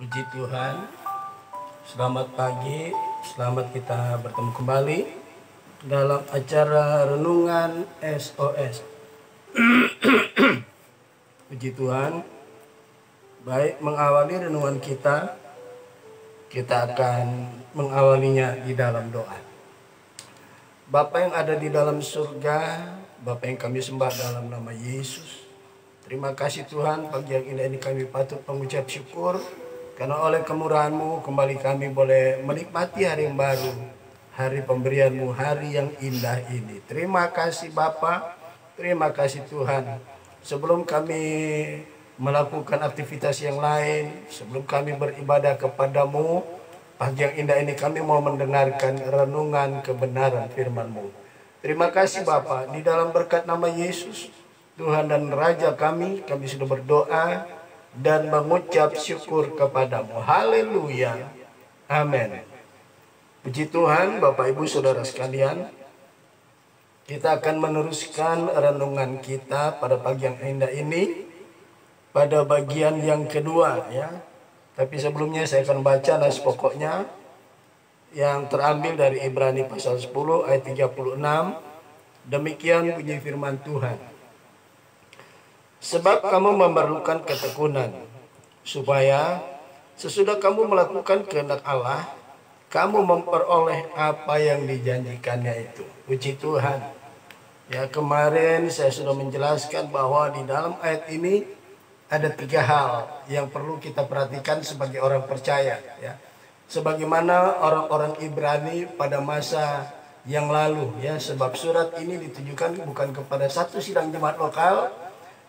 Puji Tuhan, selamat pagi, selamat kita bertemu kembali dalam acara Renungan SOS. Puji Tuhan, baik mengawali renungan kita akan mengawalinya di dalam doa. Bapa yang ada di dalam surga, Bapa yang kami sembah dalam nama Yesus. Terima kasih Tuhan, pagi yang indah ini kami patut mengucap syukur karena oleh kemurahan-Mu kembali kami boleh menikmati hari yang baru, hari pemberian-Mu, hari yang indah ini. Terima kasih Bapa, terima kasih Tuhan. Sebelum kami melakukan aktivitas yang lain, sebelum kami beribadah kepada-Mu, pagi yang indah ini kami mau mendengarkan renungan kebenaran firman-Mu. Terima kasih Bapa, di dalam berkat nama Yesus, Tuhan dan Raja kami sudah berdoa dan mengucap syukur kepadamu. Haleluya. Amin. Puji Tuhan, Bapak Ibu Saudara sekalian, kita akan meneruskan renungan kita pada pagi yang indah ini pada bagian yang kedua ya. Tapi sebelumnya saya akan baca nas pokoknya yang terambil dari Ibrani pasal 10 ayat 36. Demikian bunyi firman Tuhan. Sebab kamu memerlukan ketekunan, supaya sesudah kamu melakukan kehendak Allah, kamu memperoleh apa yang dijanjikannya itu. Puji Tuhan. Ya, kemarin saya sudah menjelaskan bahwa di dalam ayat ini ada 3 hal yang perlu kita perhatikan sebagai orang percaya. Ya, sebagaimana orang-orang Ibrani pada masa yang lalu. Ya, sebab surat ini ditujukan bukan kepada satu sidang jemaat lokal,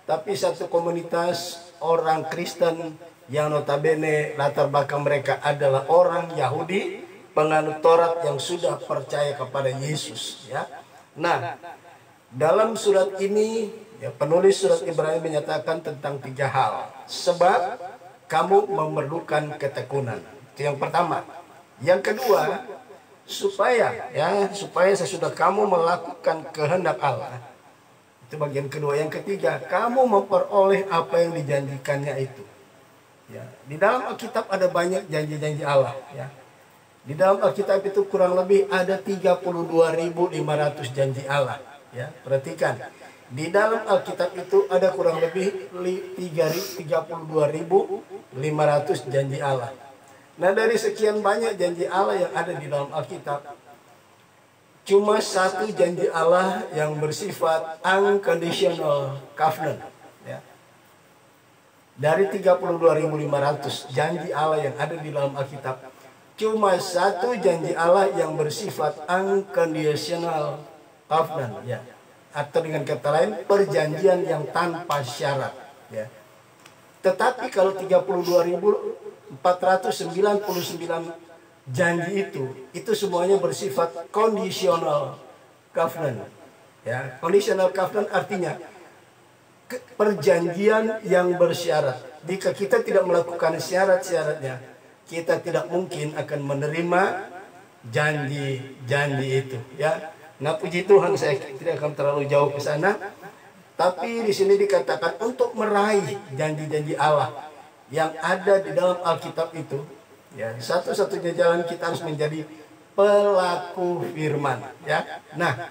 tapi satu komunitas orang Kristen yang notabene latar belakang mereka adalah orang Yahudi penganut Taurat yang sudah percaya kepada Yesus ya. Nah, dalam surat ini ya, penulis surat Ibrani menyatakan tentang 3 hal. Sebab kamu memerlukan ketekunan. Itu yang pertama. Yang kedua, supaya sesudah kamu melakukan kehendak Allah. Itu bagian kedua. Yang ketiga, kamu memperoleh apa yang dijanjikannya itu. Ya, di dalam Alkitab ada banyak janji-janji Allah. Ya. Di dalam Alkitab itu kurang lebih ada 32.500 janji Allah. Ya, perhatikan. Di dalam Alkitab itu ada kurang lebih 32.500 janji Allah. Nah, dari sekian banyak janji Allah yang ada di dalam Alkitab, cuma satu janji Allah yang bersifat unconditional covenant. Ya. Dari 32.500 janji Allah yang ada di dalam Alkitab, cuma satu janji Allah yang bersifat unconditional covenant. Ya. Atau dengan kata lain, perjanjian yang tanpa syarat. Ya. Tetapi kalau 32.499 janji itu semuanya bersifat conditional covenant. Ya, conditional covenant artinya perjanjian yang bersyarat. Jika kita tidak melakukan syarat-syaratnya, kita tidak mungkin akan menerima janji-janji itu. Ya, nah puji Tuhan saya tidak akan terlalu jauh ke sana. Tapi di sini dikatakan untuk meraih janji-janji Allah yang ada di dalam Alkitab itu. Ya, satu-satunya jalan kita harus menjadi pelaku firman. Ya, nah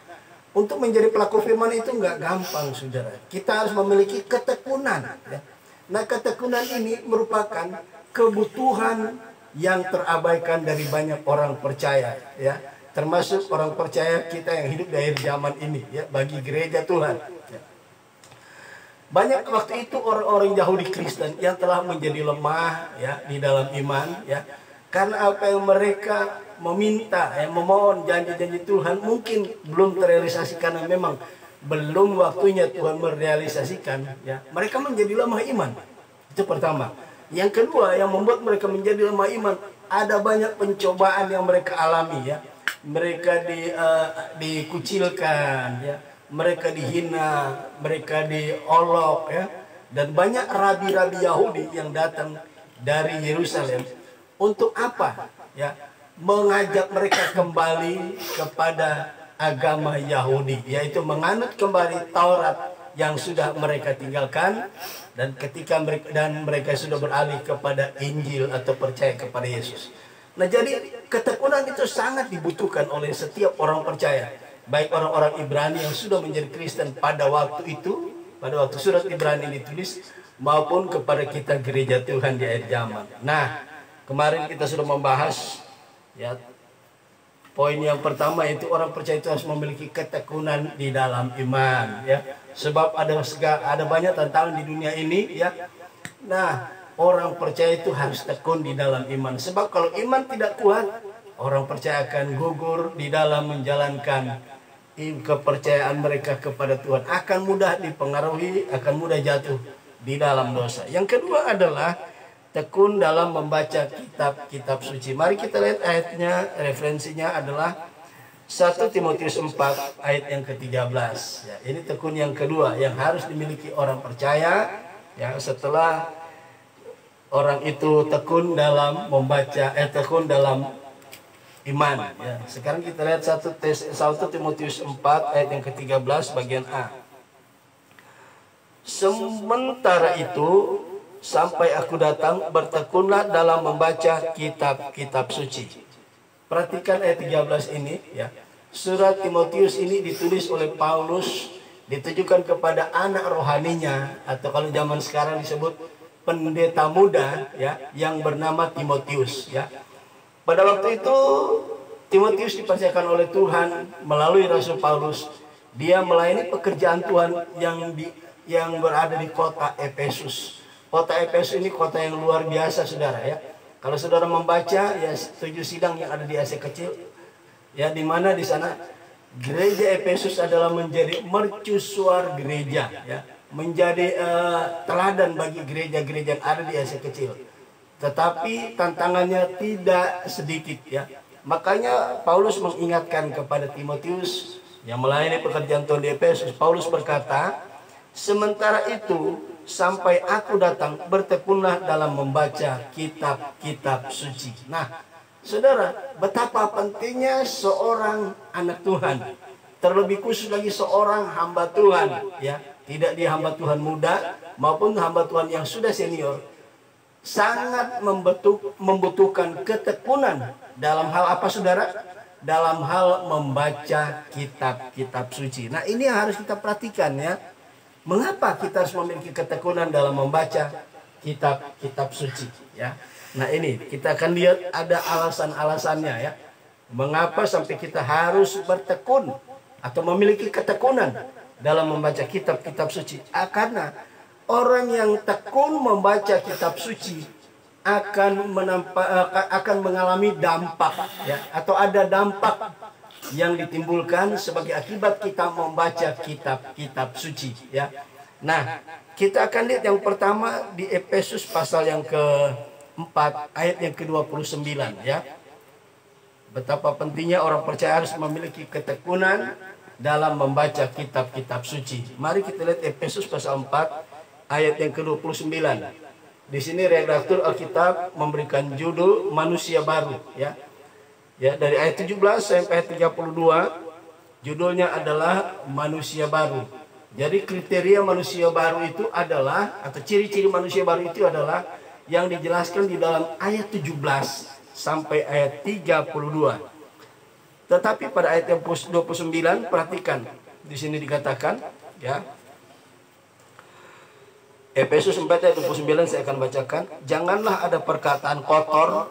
untuk menjadi pelaku firman itu nggak gampang, saudara. Kita harus memiliki ketekunan. Ya. Nah, ketekunan ini merupakan kebutuhan yang terabaikan dari banyak orang percaya. Ya, termasuk orang percaya kita yang hidup di akhir zaman ini. Ya, bagi gereja Tuhan. Ya. Banyak waktu itu orang-orang Yahudi Kristen yang telah menjadi lemah ya di dalam iman ya. Karena apa yang mereka meminta, memohon janji-janji Tuhan mungkin belum terrealisasi karena memang belum waktunya Tuhan merealisasikan ya. Mereka menjadi lemah iman. Itu pertama. Yang kedua yang membuat mereka menjadi lemah iman, ada banyak pencobaan yang mereka alami ya. Mereka dikucilkan ya. Mereka dihina, mereka diolok ya, dan banyak rabi-rabi Yahudi yang datang dari Yerusalem untuk apa? Ya, mengajak mereka kembali kepada agama Yahudi, yaitu menganut kembali Taurat yang sudah mereka tinggalkan, dan mereka sudah beralih kepada Injil atau percaya kepada Yesus. Nah, jadi ketekunan itu sangat dibutuhkan oleh setiap orang percaya, baik orang-orang Ibrani yang sudah menjadi Kristen pada waktu itu, pada waktu surat Ibrani ditulis, maupun kepada kita gereja Tuhan di akhir zaman. Nah, kemarin kita sudah membahas ya, poin yang pertama itu orang percaya itu harus memiliki ketekunan di dalam iman ya. Sebab ada banyak tantangan di dunia ini ya. Nah, orang percaya itu harus tekun di dalam iman. Sebab kalau iman tidak kuat, orang percaya akan gugur di dalam menjalankan kepercayaan mereka kepada Tuhan, akan mudah dipengaruhi, akan mudah jatuh di dalam dosa. Yang kedua adalah tekun dalam membaca kitab-kitab suci. Mari kita lihat ayatnya, referensinya adalah 1 Timotius 4 ayat yang ke-13 ya. Ini tekun yang kedua yang harus dimiliki orang percaya ya, setelah orang itu tekun dalam membaca, tekun dalam iman ya. Sekarang kita lihat 1 Timotius 4 ayat yang ke-13 bagian A. Sementara itu sampai aku datang, bertekunlah dalam membaca kitab-kitab suci. Perhatikan ayat 13 ini ya. Surat Timotius ini ditulis oleh Paulus, ditujukan kepada anak rohaninya, atau kalau zaman sekarang disebut pendeta muda ya, yang bernama Timotius ya. Pada waktu itu Timotius dipercayakan oleh Tuhan melalui Rasul Paulus, dia melayani pekerjaan Tuhan yang berada di kota Efesus. Kota Efesus ini kota yang luar biasa, saudara ya. Kalau saudara membaca ya 7 sidang yang ada di Asia Kecil, ya, di mana di sana gereja Efesus adalah menjadi mercusuar gereja, ya, menjadi teladan bagi gereja-gereja yang ada di Asia Kecil. Tetapi tantangannya tidak sedikit, ya. Makanya Paulus mengingatkan kepada Timotius yang melayani pekerjaan Tuhan di Efesus. Paulus berkata, sementara itu sampai aku datang, bertekunlah dalam membaca kitab-kitab suci. Nah, saudara, betapa pentingnya seorang anak Tuhan, terlebih khusus lagi seorang hamba Tuhan, ya, tidak dia hamba Tuhan muda maupun hamba Tuhan yang sudah senior, sangat membutuhkan ketekunan dalam hal apa, saudara? Dalam hal membaca kitab-kitab suci. Nah, ini yang harus kita perhatikan, ya. Mengapa kita harus memiliki ketekunan dalam membaca kitab-kitab suci, ya? Nah, ini kita akan lihat ada alasan-alasannya, ya. Mengapa sampai kita harus bertekun atau memiliki ketekunan dalam membaca kitab-kitab suci? Karena orang yang tekun membaca kitab suci akan mengalami dampak, ya, atau ada dampak yang ditimbulkan sebagai akibat kita membaca kitab-kitab suci, ya. Nah, kita akan lihat yang pertama di Efesus pasal yang ke-4 ayat yang ke-29, ya. Betapa pentingnya orang percaya harus memiliki ketekunan dalam membaca kitab-kitab suci. Mari kita lihat Efesus pasal 4 ayat yang ke-29. Di sini redaktur Alkitab memberikan judul manusia baru, ya. Ya, dari ayat 17 sampai ayat 32 judulnya adalah manusia baru. Jadi kriteria manusia baru itu adalah, atau ciri-ciri manusia baru itu adalah yang dijelaskan di dalam ayat 17 sampai ayat 32. Tetapi pada ayat yang 29 perhatikan, di sini dikatakan, ya, Efesus 4 ayat 29 saya akan bacakan. Janganlah ada perkataan kotor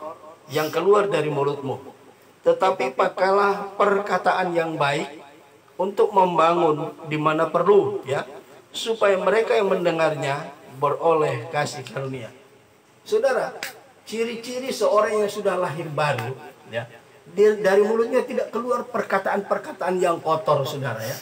yang keluar dari mulutmu, tetapi pakailah perkataan yang baik untuk membangun di mana perlu, ya, supaya mereka yang mendengarnya beroleh kasih karunia. Saudara, ciri-ciri seorang yang sudah lahir baru, ya, dari mulutnya tidak keluar perkataan-perkataan yang kotor, saudara, ya.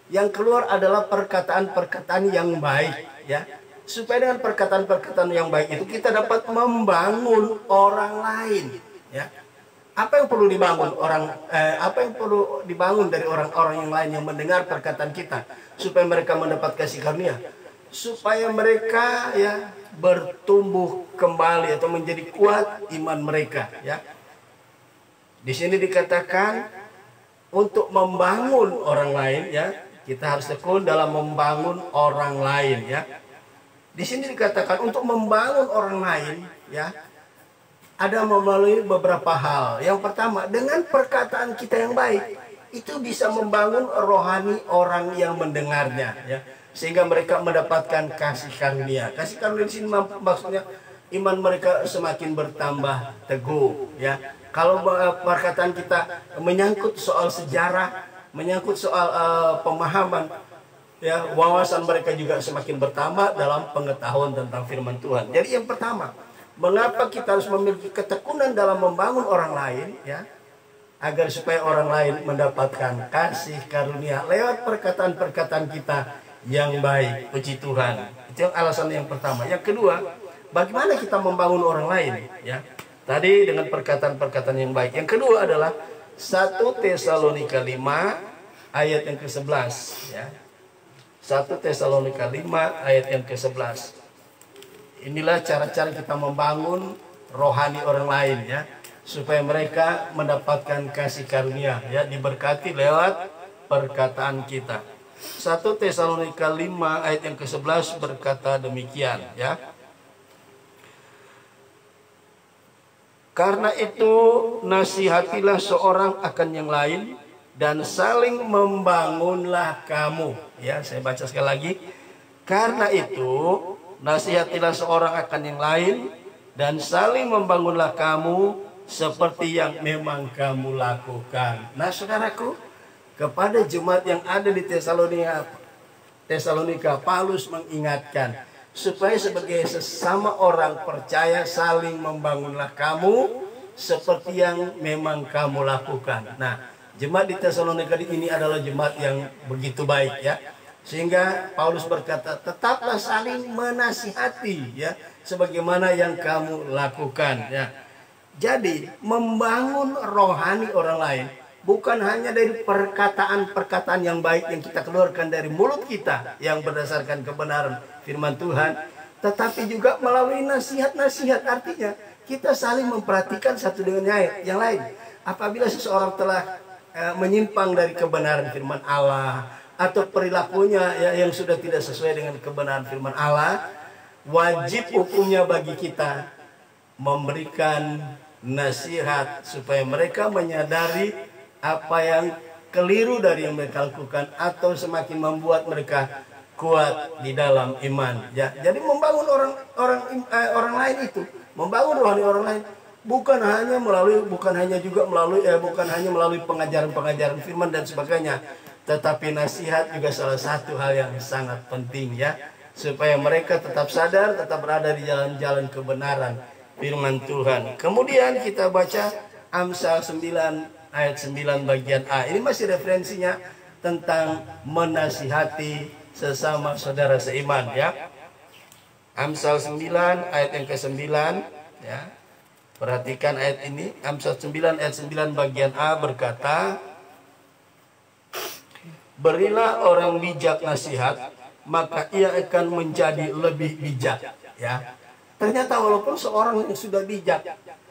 Yang keluar adalah perkataan-perkataan yang baik, ya. Supaya dengan perkataan-perkataan yang baik itu kita dapat membangun orang lain, ya. Apa yang perlu dibangun apa yang perlu dibangun dari orang-orang yang lain yang mendengar perkataan kita supaya mereka mendapat kasih karunia, supaya mereka, ya, bertumbuh kembali atau menjadi kuat iman mereka, ya. Di sini dikatakan untuk membangun orang lain, ya, Kita harus tekun dalam membangun orang lain ya. Di sini dikatakan untuk membangun orang lain ya, ada melalui beberapa hal. Yang pertama, dengan perkataan kita yang baik, itu bisa membangun rohani orang yang mendengarnya ya, sehingga mereka mendapatkan kasih karunia. Kasih karunia di sini maksudnya iman mereka semakin bertambah teguh ya. Kalau perkataan kita menyangkut soal sejarah, menyangkut soal pemahaman ya, wawasan mereka juga semakin bertambah dalam pengetahuan tentang firman Tuhan. Jadi yang pertama, mengapa kita harus memiliki ketekunan dalam membangun orang lain ya, agar supaya orang lain mendapatkan kasih karunia lewat perkataan-perkataan kita yang baik. Puji Tuhan. Itu alasan yang pertama. Yang kedua, bagaimana kita membangun orang lain ya, tadi dengan perkataan-perkataan yang baik. Yang kedua adalah 1 Tesalonika 5 ayat yang ke-11 ya. 1 Tesalonika 5 ayat yang ke-11. Inilah cara-cara kita membangun rohani orang lain ya, supaya mereka mendapatkan kasih karunia ya, diberkati lewat perkataan kita. 1 Tesalonika 5 ayat yang ke-11 berkata demikian ya. Karena itu nasihatilah seorang akan yang lain dan saling membangunlah kamu. Ya, saya baca sekali lagi. Karena itu nasihatilah seorang akan yang lain dan saling membangunlah kamu seperti yang memang kamu lakukan. Nah, saudaraku, kepada jemaat yang ada di Tesalonika, Paulus mengingatkan supaya sebagai sesama orang percaya saling membangunlah kamu seperti yang memang kamu lakukan. Nah, jemaat di Tesalonika ini adalah jemaat yang begitu baik ya, sehingga Paulus berkata, tetaplah saling menasihati ya, sebagaimana yang kamu lakukan ya. Jadi membangun rohani orang lain bukan hanya dari perkataan-perkataan yang baik yang kita keluarkan dari mulut kita yang berdasarkan kebenaran firman Tuhan, tetapi juga melalui nasihat-nasihat. Artinya kita saling memperhatikan satu dengan yang lain. Apabila seseorang telah menyimpang dari kebenaran firman Allah atau perilakunya yang sudah tidak sesuai dengan kebenaran firman Allah, wajib hukumnya bagi kita memberikan nasihat supaya mereka menyadari apa yang keliru dari yang mereka lakukan atau semakin membuat mereka kuat di dalam iman ya. Jadi membangun orang lain itu, membangun rohani orang lain bukan hanya melalui pengajaran-pengajaran firman dan sebagainya, tetapi nasihat juga salah satu hal yang sangat penting ya, supaya mereka tetap sadar, tetap berada di jalan-jalan kebenaran firman Tuhan. Kemudian kita baca Amsal 9 ayat 9 bagian A. Ini masih referensinya tentang menasihati sesama saudara seiman ya. Amsal 9 ayat yang ke-9 ya. Perhatikan ayat ini. Amsal 9 ayat 9 bagian A berkata, berilah orang bijak nasihat, maka ia akan menjadi lebih bijak ya. Ternyata walaupun seorang yang sudah bijak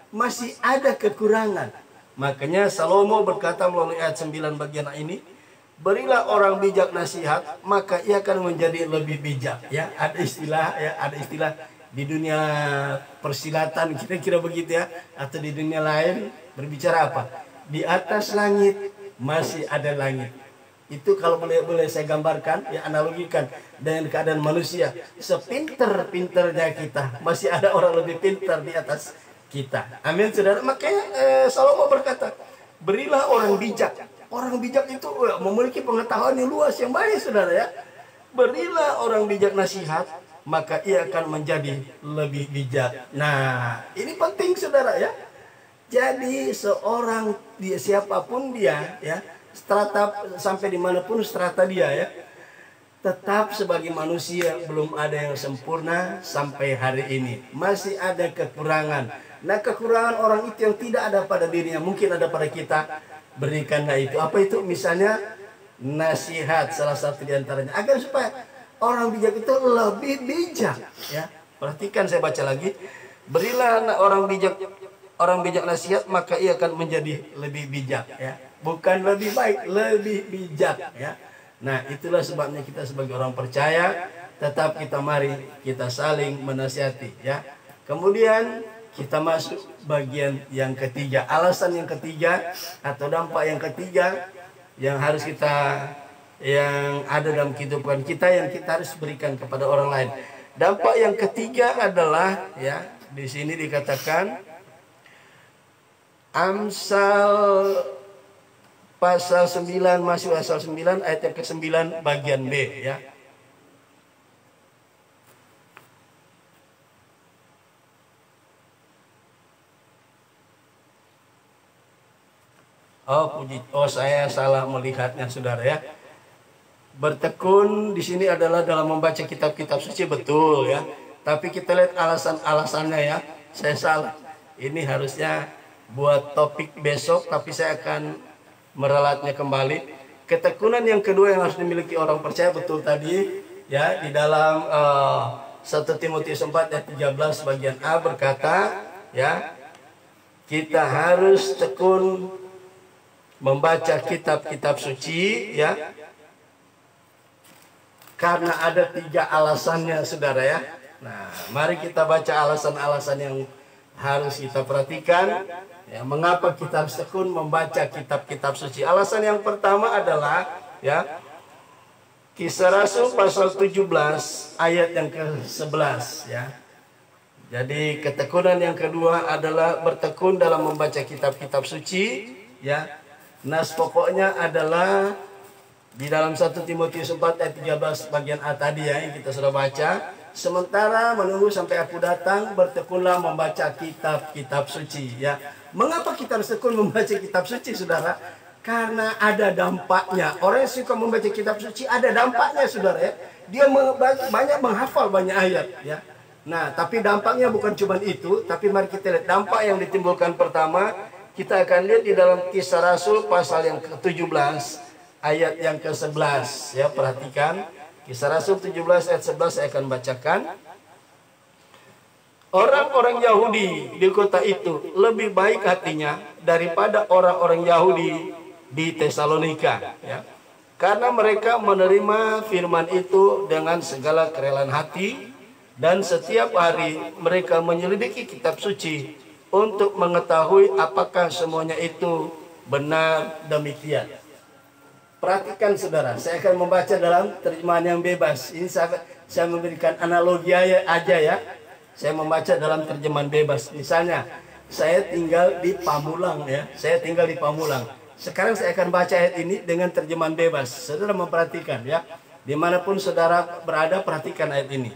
masih ada kekurangan. Makanya Salomo berkata melalui ayat 9 bagian ini, berilah orang bijak nasihat, maka ia akan menjadi lebih bijak ya. Ada istilah di dunia persilatan kira-kira begitu ya, atau di dunia lain berbicara apa? Di atas langit masih ada langit. Itu kalau boleh saya gambarkan ya, analogikan dengan keadaan manusia. Sepinter-pinternya kita, masih ada orang lebih pintar di atas kita. Amin saudara. Makanya Salomo berkata, berilah orang bijak. Orang bijak itu memiliki pengetahuan yang luas, yang baik saudara ya. Berilah orang bijak nasihat, maka ia akan menjadi lebih bijak. Nah, ini penting saudara ya. Jadi seorang dia, siapapun dia ya, strata sampai dimanapun strata dia ya, tetap sebagai manusia belum ada yang sempurna sampai hari ini. Masih ada kekurangan. Nah, kekurangan orang itu yang tidak ada pada dirinya mungkin ada pada kita. Berikanlah itu. Apa itu? Misalnya nasihat, salah satu diantaranya, agar supaya orang bijak itu lebih bijak ya. Perhatikan, saya baca lagi. Berilah orang bijak nasihat, maka ia akan menjadi lebih bijak ya. Bukan lebih baik, lebih bijak ya. Nah, itulah sebabnya kita sebagai orang percaya tetap kita mari kita saling menasihati ya. Kemudian kita masuk bagian yang ketiga, alasan yang ketiga atau dampak yang ketiga yang harus kita yang ada dalam kehidupan kita yang kita harus berikan kepada orang lain. Dampak yang ketiga adalah ya, di sini dikatakan Amsal pasal 9, masih pasal 9 ayat yang ke-9 bagian B ya. Saya salah melihatnya saudara ya. Bertekun di sini adalah dalam membaca kitab-kitab suci, betul ya. Tapi kita lihat alasan-alasannya ya. Saya salah. Ini harusnya buat topik besok, tapi saya akan meralatnya kembali. Ketekunan yang kedua yang harus dimiliki orang percaya, betul tadi ya, di dalam 1 Timotius 4 ayat 13 bagian A berkata ya, kita harus tekun membaca kitab-kitab suci ya, karena ada 3 alasannya saudara ya. Nah, mari kita baca alasan-alasan yang harus kita perhatikan ya, mengapa kita harus tekun membaca kitab-kitab suci. Alasan yang pertama adalah ya, Kisah Rasul pasal 17 ayat yang ke-11 ya. Jadi ketekunan yang kedua adalah bertekun dalam membaca kitab-kitab suci ya. Nas pokoknya adalah di dalam 1 Timotius 4 ayat 13 bagian A tadi ya, yang kita sudah baca. Sementara menunggu sampai aku datang, bertekunlah membaca kitab-kitab suci ya. Mengapa kita harus tekun membaca kitab suci saudara? Karena ada dampaknya. Orang yang suka membaca kitab suci ada dampaknya saudara ya. Dia banyak menghafal banyak ayat ya. Nah, tapi dampaknya bukan cuma itu, tapi mari kita lihat dampak yang ditimbulkan. Pertama, kita akan lihat di dalam Kisah Rasul pasal yang ke-17 ayat yang ke-11 ya. Perhatikan Kisah Rasul 17 ayat 11, saya akan bacakan. Orang-orang Yahudi di kota itu lebih baik hatinya daripada orang-orang Yahudi di Tesalonika ya. Karena mereka menerima firman itu dengan segala kerelaan hati, dan setiap hari mereka menyelidiki kitab suci untuk mengetahui apakah semuanya itu benar demikian. Perhatikan saudara, saya akan membaca dalam terjemahan yang bebas. Ini saya memberikan analogi aja ya. Saya membaca dalam terjemahan bebas. Misalnya, saya tinggal di Pamulang ya. Saya tinggal di Pamulang. Sekarang saya akan baca ayat ini dengan terjemahan bebas. Saudara memperhatikan ya. Dimanapun saudara berada, perhatikan ayat ini.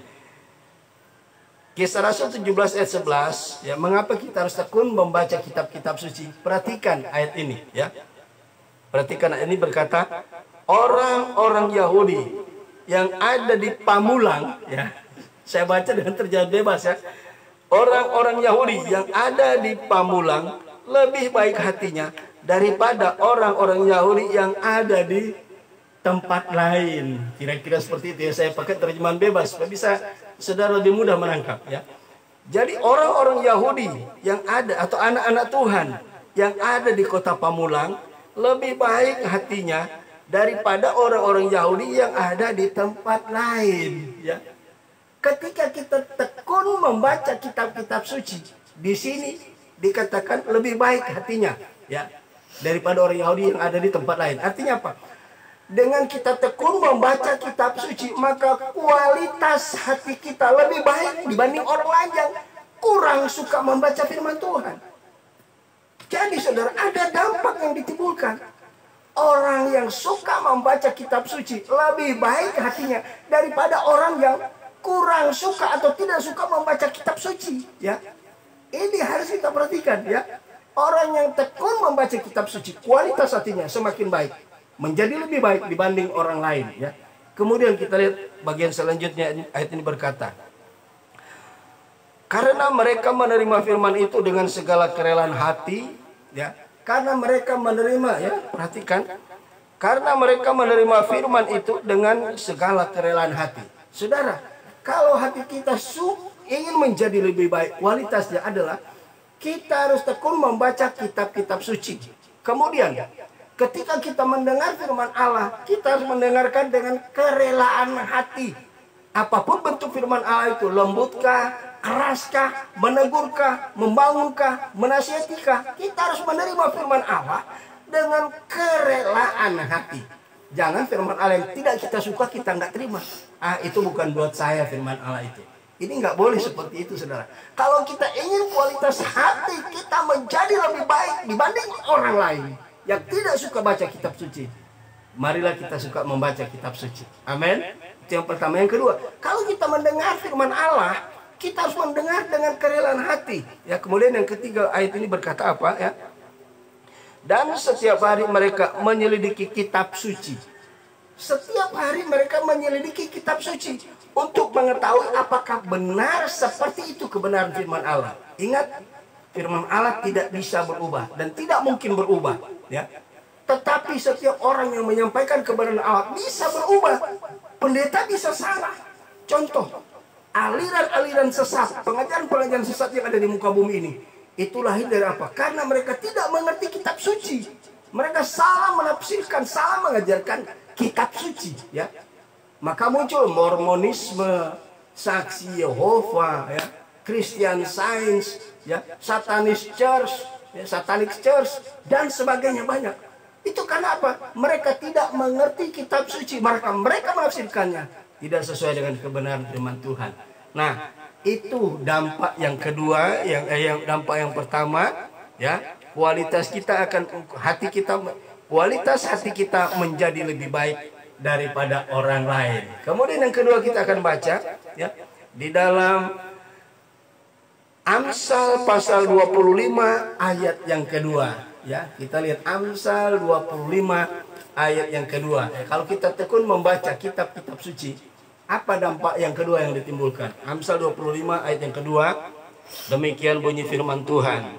Kisah Rasul 17 ayat 11 ya, mengapa kita harus tekun membaca kitab-kitab suci? Perhatikan ayat ini ya. Perhatikan ayat ini berkata, orang-orang Yahudi yang ada di Pamulang ya. Saya baca dengan terjemahan bebas ya. Orang-orang Yahudi yang ada di Pamulang lebih baik hatinya daripada orang-orang Yahudi yang ada di tempat lain. Kira-kira seperti itu ya. Saya pakai terjemahan bebas supaya bisa saudara lebih mudah menangkap ya. Jadi orang-orang Yahudi yang ada atau anak-anak Tuhan yang ada di kota Pamulang lebih baik hatinya daripada orang-orang Yahudi yang ada di tempat lain ya. Ketika kita tekun membaca kitab-kitab suci, di sini dikatakan lebih baik hatinya ya daripada orang Yahudi yang ada di tempat lain. Artinya apa? Dengan kita tekun membaca kitab suci, maka kualitas hati kita lebih baik dibanding orang lain yang kurang suka membaca firman Tuhan. Jadi saudara, ada dampak yang ditimbulkan. Orang yang suka membaca kitab suci lebih baik hatinya daripada orang yang kurang suka atau tidak suka membaca kitab suci ya. Ini harus kita perhatikan ya. Orang yang tekun membaca kitab suci, kualitas hatinya semakin baik, menjadi lebih baik dibanding orang lain ya. Kemudian kita lihat bagian selanjutnya, ayat ini berkata, karena mereka menerima firman itu dengan segala kerelaan hati ya. Karena mereka menerima ya, perhatikan, karena mereka menerima firman itu dengan segala kerelaan hati. Saudara, kalau hati kita ingin menjadi lebih baik, kualitasnya adalah kita harus tekun membaca kitab-kitab suci. Kemudian Ketika kita mendengar firman Allah, kita harus mendengarkan dengan kerelaan hati. Apapun bentuk firman Allah itu, lembutkah, keraskah, menegurkah, membangunkah, menasihatikah, kita harus menerima firman Allah dengan kerelaan hati. Jangan firman Allah yang tidak kita suka, kita nggak terima. Itu bukan buat saya firman Allah itu. Ini nggak boleh seperti itu, saudara. Kalau kita ingin kualitas hati kita menjadi lebih baik dibanding orang lain yang tidak suka baca kitab suci, marilah kita suka membaca kitab suci. Amin. Itu yang pertama. Yang kedua, kalau kita mendengar firman Allah, kita harus mendengar dengan kerelaan hati. Ya, kemudian yang ketiga, ayat ini berkata apa ya? Dan setiap hari mereka menyelidiki kitab suci. Setiap hari mereka menyelidiki kitab suci untuk mengetahui apakah benar seperti itu kebenaran firman Allah. Ingat, firman Allah tidak bisa berubah dan tidak mungkin berubah, ya. Tetapi setiap orang yang menyampaikan kebenaran Allah bisa berubah. Pendeta bisa salah. Contoh, aliran-aliran sesat, pengajaran-pengajaran sesat yang ada di muka bumi ini, itu lahir dari apa? Karena mereka tidak mengerti kitab suci. Mereka salah menafsirkan, salah mengajarkan kitab suci, ya. Maka muncul Mormonisme, Saksi Yehova, ya, Christian Science, ya, Satanis Church, ya, Satanic Church, dan sebagainya banyak. Itu karena apa? Mereka tidak mengerti kitab suci. Mereka menafsirkannya tidak sesuai dengan kebenaran firman Tuhan. Nah, itu dampak yang kedua, yang dampak yang pertama, ya, kualitas hati kita menjadi lebih baik daripada orang lain. Kemudian yang kedua kita akan baca, ya, di dalam Amsal pasal 25 ayat yang kedua. Ya, kita lihat Amsal 25 ayat yang kedua. Kalau kita tekun membaca kitab-kitab suci, apa dampak yang kedua yang ditimbulkan? Amsal 25 ayat yang kedua, demikian bunyi firman Tuhan.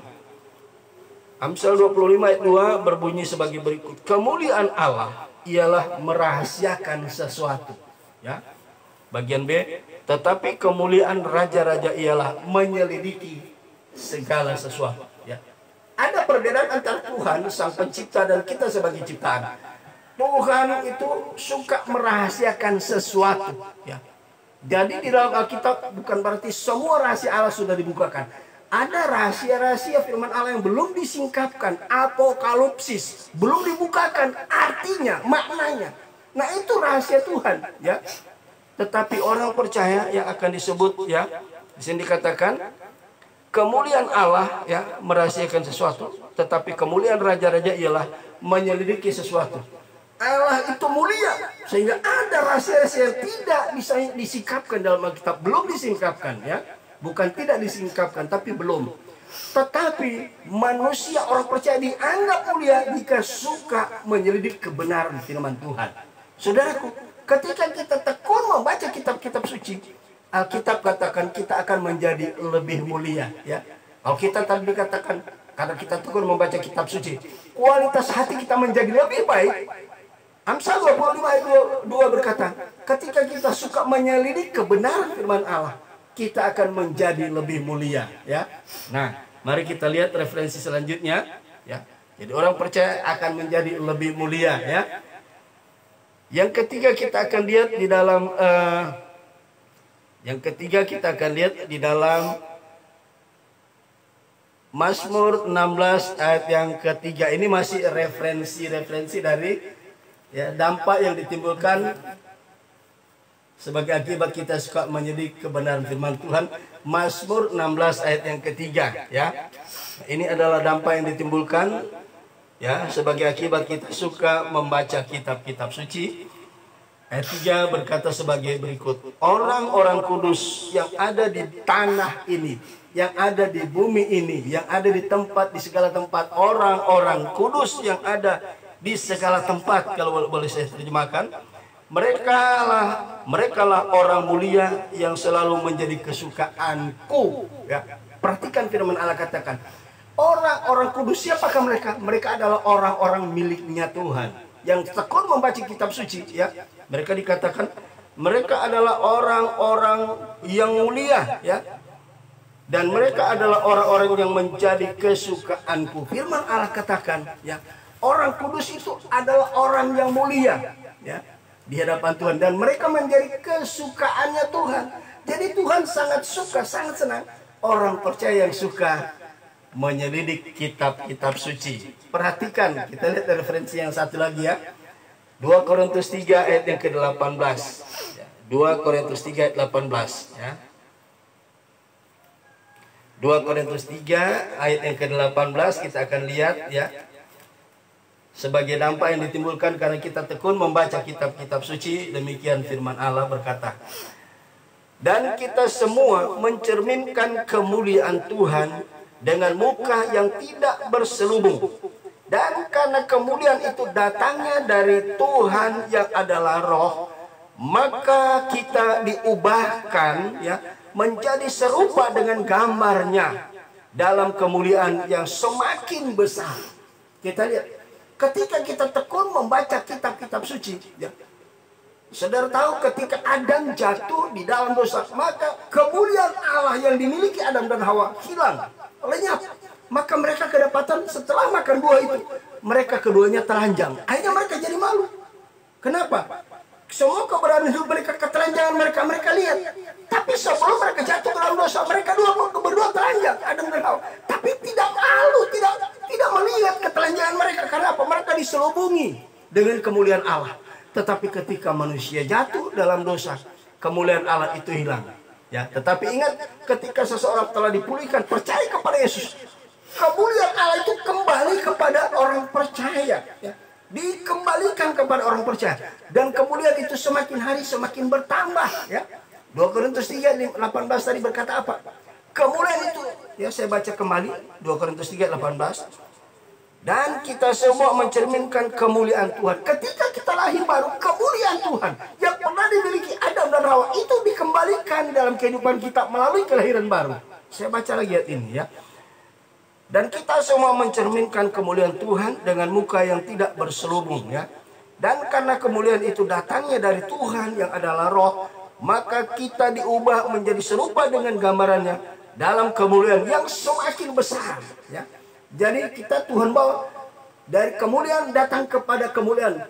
Amsal 25 ayat 2 berbunyi sebagai berikut. Kemuliaan Allah ialah merahasiakan sesuatu. Ya. Bagian B, tetapi kemuliaan raja-raja ialah menyelidiki segala sesuatu. Ya. Ada perbedaan antara Tuhan sang pencipta dan kita sebagai ciptaan. Tuhan itu suka merahasiakan sesuatu, ya. Jadi di dalam Alkitab bukan berarti semua rahasia Allah sudah dibukakan. Ada rahasia-rahasia firman Allah yang belum disingkapkan, apokalipsis, belum dibukakan artinya, maknanya. Nah, itu rahasia Tuhan, ya. Tetapi orang percaya yang akan disebut, ya, di sini dikatakan kemuliaan Allah, ya, merahasiakan sesuatu, tetapi kemuliaan raja-raja ialah menyelidiki sesuatu. Allah itu mulia sehingga ada rahasia-rahasia yang tidak bisa disingkapkan dalam Alkitab, belum disingkapkan, ya. Bukan tidak disingkapkan, tapi belum. Tetapi manusia, orang percaya, dianggap mulia jika suka menyelidik kebenaran firman Tuhan. Saudaraku, ketika kita tekun membaca kitab-kitab suci, Alkitab katakan kita akan menjadi lebih mulia, ya. Kalau kita tadi dikatakan karena kita tekun membaca kitab suci, kualitas hati kita menjadi lebih baik. Amsal 25 ayat 2 berkata, ketika kita suka menyelidik kebenaran firman Allah, kita akan menjadi lebih mulia, ya. Nah, mari kita lihat referensi selanjutnya, ya. Jadi orang percaya akan menjadi lebih mulia, ya. Yang ketiga kita akan lihat di dalam Mazmur 16 ayat yang ketiga. Ini masih referensi dari, ya, dampak yang ditimbulkan sebagai akibat kita suka menyelidik kebenaran firman Tuhan. Mazmur 16 ayat yang ketiga, ya. Ini adalah dampak yang ditimbulkan, ya, sebagai akibat kita suka membaca kitab-kitab suci. Ayat 3 berkata sebagai berikut. Orang-orang kudus yang ada di tanah ini, yang ada di bumi ini, yang ada di segala tempat, orang-orang kudus yang ada di segala tempat, kalau boleh saya terjemahkan, mereka lah orang mulia yang selalu menjadi kesukaanku, ya. Perhatikan firman Allah katakan, orang-orang kudus, siapakah mereka? Mereka adalah orang-orang miliknya Tuhan yang tekun membaca kitab suci, ya. Mereka dikatakan mereka adalah orang-orang yang mulia, ya. Dan mereka adalah orang-orang yang menjadi kesukaanku. Firman Allah katakan, ya, Orang kudus itu adalah orang yang mulia, ya, di hadapan Tuhan, dan mereka menjadi kesukaannya Tuhan. Jadi Tuhan sangat suka, sangat senang orang percaya yang suka menyelidik kitab-kitab suci. Perhatikan, kita lihat referensi yang satu lagi ya. 2 Korintus 3 ayat yang ke-18. 2 Korintus 3 ayat 18 ya. 2 Korintus 3 ayat yang ke-18 kita akan lihat ya. Sebagai dampak yang ditimbulkan karena kita tekun membaca kitab-kitab suci, demikian firman Allah berkata, dan kita semua mencerminkan kemuliaan Tuhan dengan muka yang tidak berselubung. Dan karena kemuliaan itu datangnya dari Tuhan yang adalah roh, maka kita diubahkan ya menjadi serupa dengan gambarnya dalam kemuliaan yang semakin besar. Kita lihat, ketika kita tekun membaca kitab-kitab suci ya, saudara tahu ketika Adam jatuh di dalam dosa, maka kemuliaan Allah yang dimiliki Adam dan Hawa hilang, lenyap. Maka mereka kedapatan setelah makan buah itu, mereka keduanya telanjang. Akhirnya mereka jadi malu. Kenapa? Semua keberadaan hidup mereka, ketelanjangan mereka lihat. Tapi sebelum mereka jatuh dalam dosa, mereka berdua telanjang, Adam dan Hawa. Tapi tidak malu, tidak melihat ketelanjangan mereka. Karena apa? Mereka diselubungi dengan kemuliaan Allah. Tetapi ketika manusia jatuh dalam dosa, kemuliaan Allah itu hilang. Ya, tetapi ingat, ketika seseorang telah dipulihkan, percaya kepada Yesus, kemuliaan Allah itu kembali kepada orang percaya. Ya. Dikembalikan kepada orang percaya. Dan kemuliaan itu semakin hari semakin bertambah. Ya. 2 Korintus 3 18 tadi berkata apa? Kemuliaan itu, ya saya baca kembali 2 Korintus 3 18. Dan kita semua mencerminkan kemuliaan Tuhan. Ketika kita lahir baru, kemuliaan Tuhan yang pernah dimiliki Adam dan Hawa itu dikembalikan dalam kehidupan kita melalui kelahiran baru. Saya baca lagi ayat ini ya. Dan kita semua mencerminkan kemuliaan Tuhan dengan muka yang tidak berselubung ya. Dan karena kemuliaan itu datangnya dari Tuhan yang adalah roh, maka kita diubah menjadi serupa dengan gambarannya dalam kemuliaan yang semakin besar ya. Jadi kita Tuhan bawa dari kemuliaan datang kepada kemuliaan,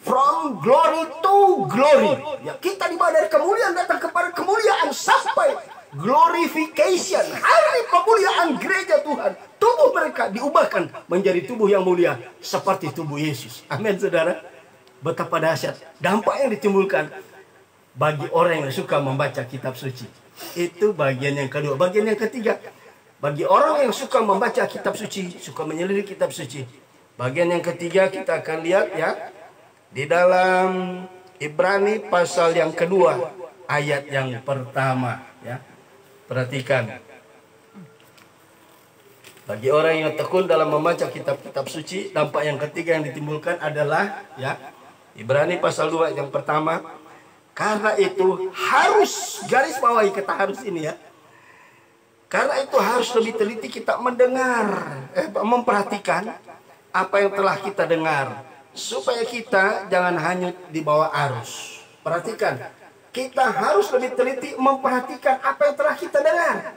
from glory to glory ya. Kita dibawa dari kemuliaan datang kepada kemuliaan sampai glorification, hari pemuliaan gereja Tuhan. Tubuh mereka diubahkan menjadi tubuh yang mulia seperti tubuh Yesus. Amin saudara. Betapa dahsyat dampak yang ditimbulkan bagi orang yang suka membaca kitab suci. Itu bagian yang kedua. Bagian yang ketiga, bagi orang yang suka membaca kitab suci, suka menyelidik kitab suci. Bagian yang ketiga kita akan lihat ya, di dalam Ibrani pasal yang kedua ayat yang pertama ya. Perhatikan. Bagi orang yang tekun dalam membaca kitab-kitab suci, dampak yang ketiga yang ditimbulkan adalah ya, Ibrani pasal 2 yang pertama. Karena itu harus, garis bawahi kata harus ini ya. Karena itu harus lebih teliti kita mendengar, memperhatikan apa yang telah kita dengar, supaya kita jangan hanyut di bawah arus. Perhatikan, kita harus lebih teliti memperhatikan apa yang telah kita dengar.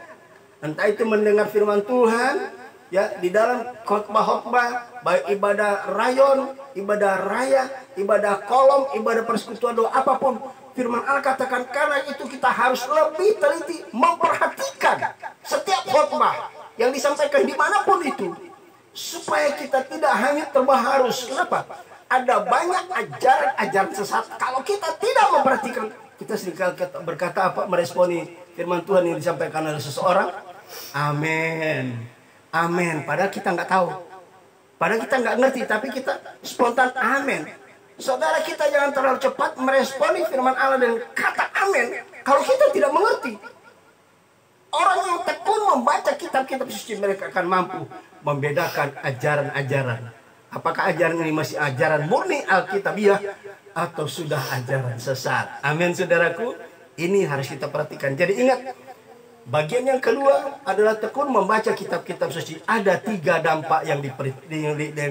Entah itu mendengar firman Tuhan ya, di dalam khotbah-khotbah, baik ibadah rayon, ibadah raya, ibadah kolom, ibadah persekutuan doa, apapun firman Allah katakan. Karena itu kita harus lebih teliti memperhatikan setiap khotbah yang disampaikan dimanapun itu, supaya kita tidak hanya terbawa arus. Kenapa? Ada banyak ajaran-ajaran sesat. Kalau kita tidak memperhatikan, kita sering berkata apa, meresponi firman Tuhan yang disampaikan oleh seseorang, amin, amin. Padahal kita nggak tahu, padahal kita nggak ngerti, tapi kita spontan amin. Saudara, kita jangan terlalu cepat meresponi firman Allah dengan kata amin kalau kita tidak mengerti. Orang yang tekun membaca kitab-kitab suci, mereka akan mampu membedakan ajaran-ajaran. Apakah ajaran ini masih ajaran murni Alkitabiah atau sudah ajaran sesat. Amin saudaraku. Ini harus kita perhatikan. Jadi ingat, bagian yang kedua adalah tekun membaca kitab-kitab suci. Ada 3 dampak yang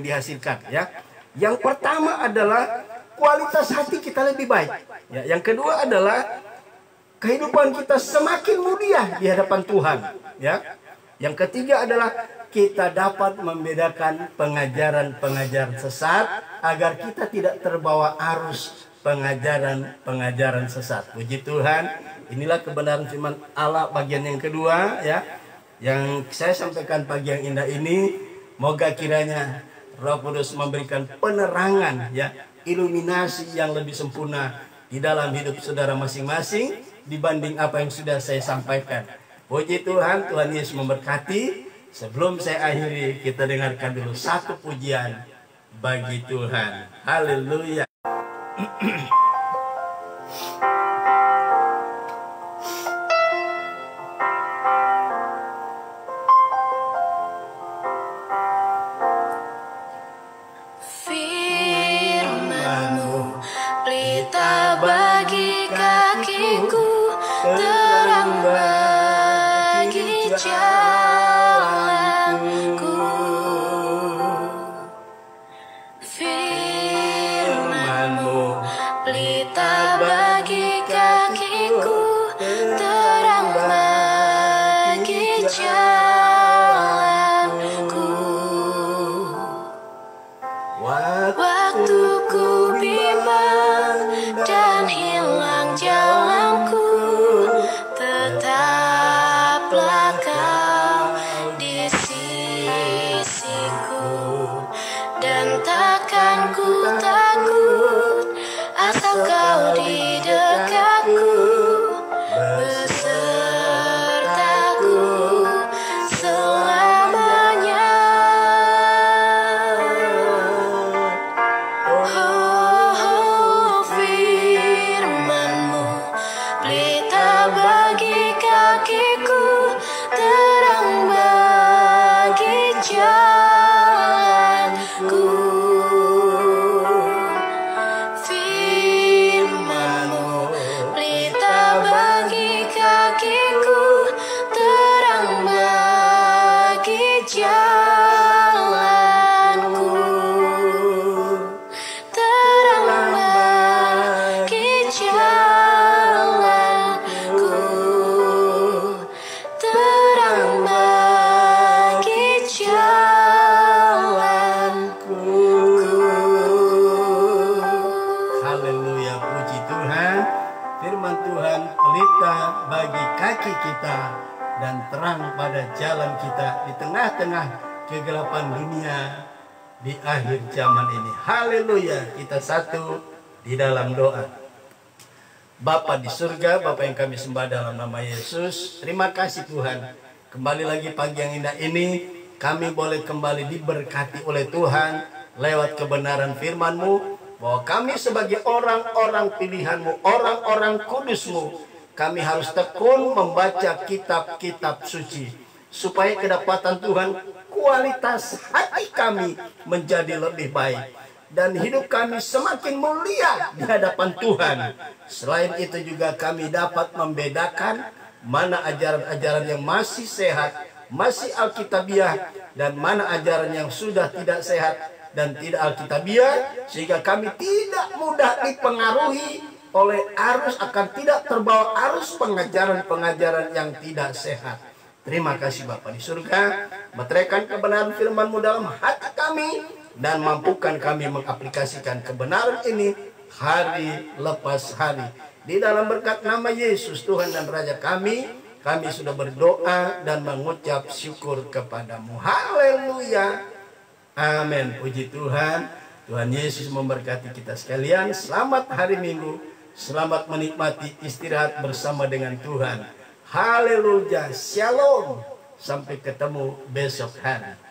dihasilkan ya. Yang pertama adalah kualitas hati kita lebih baik ya. Yang kedua adalah kehidupan kita semakin mulia di hadapan Tuhan ya. Yang ketiga adalah kita dapat membedakan pengajaran-pengajaran sesat agar kita tidak terbawa arus pengajaran-pengajaran sesat. Puji Tuhan, inilah kebenaran firman Allah bagian yang kedua ya, yang saya sampaikan pagi yang indah ini. Moga kiranya Roh Kudus memberikan penerangan ya, iluminasi yang lebih sempurna di dalam hidup saudara masing-masing dibanding apa yang sudah saya sampaikan. Puji Tuhan, Tuhan Yesus memberkati. Sebelum saya akhiri, kita dengarkan dulu satu pujian bagi Tuhan. Haleluya. Firman-Mu pelita bagi kakiku, terang bagi jalanku. Firman-Mu pelita bagi kakiku, terang bagi jalanku. Waktuku bimbang dan hilang jalanku, tetaplah Kau di sisiku, dan takkan ku takut asal Kau di dekatku, besertaku selamanya. Oh, firman-Mu pelita bagi kakiku, terang bagi jalanku. Firman-Mu pelita bagi kakiku, terang bagi jalanku. Terang bagi jalanku, terang bagi jalanku. Haleluya, puji Tuhan. Firman Tuhan pelita bagi kaki kita dan terang pada jalan kita di tengah-tengah kegelapan dunia di akhir zaman ini. Haleluya, kita satu di dalam doa. Bapa di surga, Bapa yang kami sembah dalam nama Yesus, terima kasih Tuhan. Kembali lagi pagi yang indah ini, kami boleh kembali diberkati oleh Tuhan lewat kebenaran firman-Mu, bahwa kami sebagai orang-orang pilihan-Mu, orang-orang kudus-Mu, kami harus tekun membaca kitab-kitab suci, supaya kedapatan Tuhan kualitas hati kami menjadi lebih baik, dan hidup kami semakin mulia di hadapan Tuhan. Selain itu juga kami dapat membedakan mana ajaran-ajaran yang masih sehat, masih alkitabiah, dan mana ajaran yang sudah tidak sehat dan tidak alkitabiah, sehingga kami tidak mudah dipengaruhi oleh arus, akan tidak terbawa arus pengajaran-pengajaran yang tidak sehat. Terima kasih Bapa di surga, meteraikan kebenaran firman-Mu dalam hati kami, dan mampukan kami mengaplikasikan kebenaran ini hari lepas hari. Di dalam berkat nama Yesus Tuhan dan Raja kami sudah berdoa dan mengucap syukur kepadamu. Haleluya. Amin. Puji Tuhan. Tuhan Yesus memberkati kita sekalian. Selamat hari Minggu. Selamat menikmati istirahat bersama dengan Tuhan. Haleluya. Shalom. Sampai ketemu besok hari.